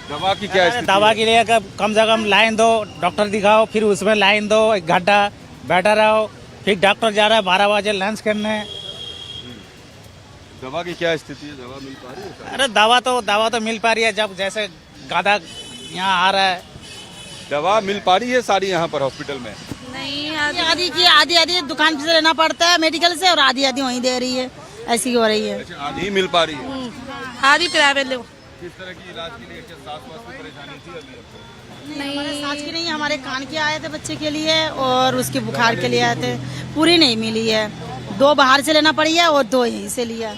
दवा की क्या स्थिति दवा है? के लिए कम से कम लाइन दो, डॉक्टर दिखाओ, फिर उसमें लाइन दो, 1 घंटा बैठा रहो, फिर डॉक्टर जा रहा है 12 बजे लंच करने। दवा की क्या स्थिति है? दवा मिल पा रही है सर? अरे दवा तो मिल पा रही है, जब जैसे गादा यहाँ आ रहा है। दवा मिल पा रही है सारी यहाँ पर हॉस्पिटल में? नहीं, आधी दुकान से लेना पड़ता है मेडिकल से, और आधी वहीं दे रही है, ऐसी हो रही है। अच्छा, आधी मिल पा रही है। आधी प्राइवेट लो। किस तरह की इलाज के लिए क्या सांस वास की परेशानी थी अभी आपको? नहीं, हमारे सांस की नहीं, हमारे कान के आए थे बच्चे के लिए, और उसके बुखार के लिए आए थे, पूरी नहीं मिली है। 2 बाहर से लेना पड़ी है और 2 यहीं से लिया।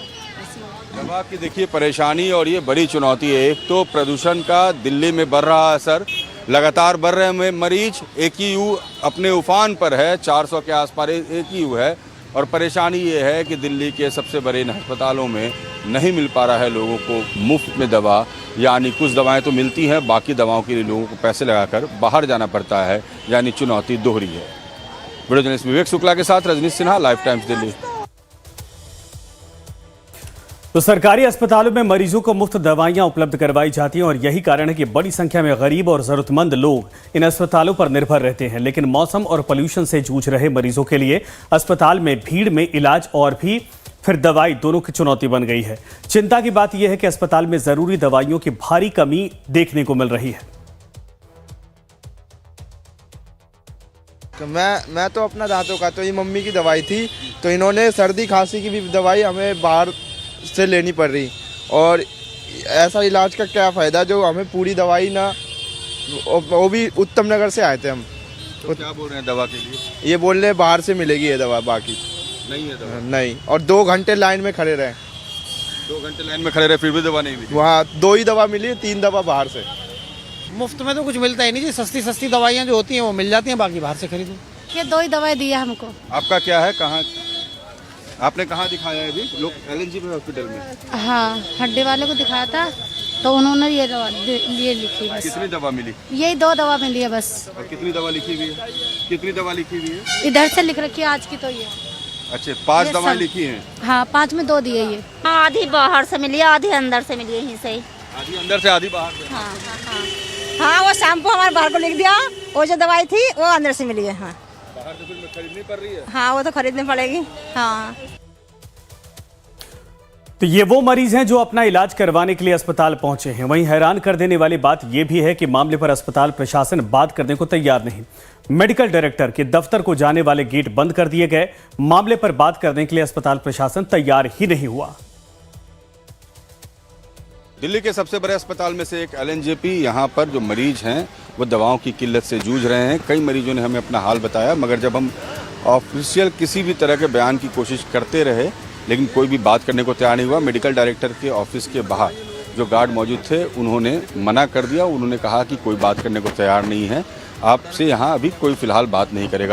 दवा की देखिए परेशानी, और ये बड़ी चुनौती है। एक तो प्रदूषण का दिल्ली में बढ़ रहा असर, लगातार बढ़ रहे हैं मरीज, AQU अपने उफान पर है, 400 के आसपास AQU है। और परेशानी ये है कि दिल्ली के सबसे बड़े इन अस्पतालों में नहीं मिल पा रहा है लोगों को मुफ्त में दवा, यानी कुछ दवाएं तो मिलती हैं, बाकी दवाओं के लिए लोगों को पैसे लगाकर बाहर जाना पड़ता है, यानी चुनौती दोहरी है। वीडियो जर्नलिस्ट विवेक शुक्ला के साथ रजनीश सिन्हा, लाइव टाइम्स दिल्ली। तो सरकारी अस्पतालों में मरीजों को मुफ्त दवाइयां उपलब्ध करवाई जाती हैं और यही कारण है कि बड़ी संख्या में गरीब और जरूरतमंद लोग इन अस्पतालों पर निर्भर रहते हैं। लेकिन मौसम और पोल्यूशन से जूझ रहे मरीजों के लिए अस्पताल में भीड़ में इलाज और भी फिर दवाई दोनों की चुनौती बन गई है। चिंता की बात यह है कि अस्पताल में जरूरी दवाइयों की भारी कमी देखने को मिल रही है। मैं तो अपना दांतों का, तो ये मम्मी की दवाई थी, तो इन्होंने सर्दी खांसी की भी दवाई हमें बाहर से लेनी पड़ रही, और ऐसा इलाज का क्या फ़ायदा जो हमें पूरी दवाई ना, वो भी उत्तम नगर से आए थे हम। तो क्या बोल रहे हैं दवा के लिए? ये बोल रहे हैं बाहर से मिलेगी ये दवा, बाकी नहीं है दवा। नहीं, और 2 घंटे लाइन में खड़े रहे। 2 घंटे लाइन में खड़े रहे फिर भी दवा नहीं मिली? वहाँ 2 ही दवा मिली, 3 दवा बाहर से। मुफ्त में तो कुछ मिलता ही नहीं जी, सस्ती दवाइयाँ जो होती हैं वो मिल जाती हैं, बाकी बाहर से खरीदो। ये 2 ही दवाई दी है हमको। आपका क्या है, कहाँ आपने कहाँ दिखाया है अभी? लोग LNG पे हॉस्पिटल में? हाँ, हड्डी वाले को दिखाया था, तो उन्होंने ये दवा लिए लिखी बस। कितनी दवा मिली? यही 2 दवा मिली है बस। और कितनी दवा लिखी हुई है? कितनी दवा लिखी हुई है? इधर से लिख रखी है आज की, तो ये। अच्छा, 5 ये दवाएं सब। लिखी हैं। हाँ, 5 में 2 दिए ये। आधी बाहर से मिली, आधी अंदर से मिली, यहीं से। आधी अंदर से आधी बाहर से। हाँ, वो शैम्पू हमारे बाहर को लिख दिया, वो जो दवाई थी वो अंदर से मिली है। हाँ, बाहर से कुछ खरीदनी पड़ रही है? हाँ, वो तो खरीदनी पड़ेगी। हाँ। तो ये वो मरीज हैं जो अपना इलाज करवाने के लिए अस्पताल पहुंचे हैं। वहीं हैरान कर देने वाली बात यह भी है कि मामले पर अस्पताल प्रशासन बात करने को तैयार नहीं। मेडिकल डायरेक्टर के दफ्तर को जाने वाले गेट बंद कर दिए गए। मामले पर बात करने के लिए अस्पताल प्रशासन तैयार ही नहीं हुआ। दिल्ली के सबसे बड़े अस्पताल में से एक LNJP, यहाँ पर जो मरीज हैं वो दवाओं की किल्लत से जूझ रहे हैं। कई मरीजों ने हमें अपना हाल बताया, मगर जब हम ऑफिशियल किसी भी तरह के बयान की कोशिश करते रहे लेकिन कोई भी बात करने को तैयार नहीं हुआ। मेडिकल डायरेक्टर के ऑफिस के बाहर जो गार्ड मौजूद थे उन्होंने मना कर दिया। उन्होंने कहा कि कोई बात करने को तैयार नहीं है, आपसे यहाँ अभी कोई फिलहाल बात नहीं करेगा।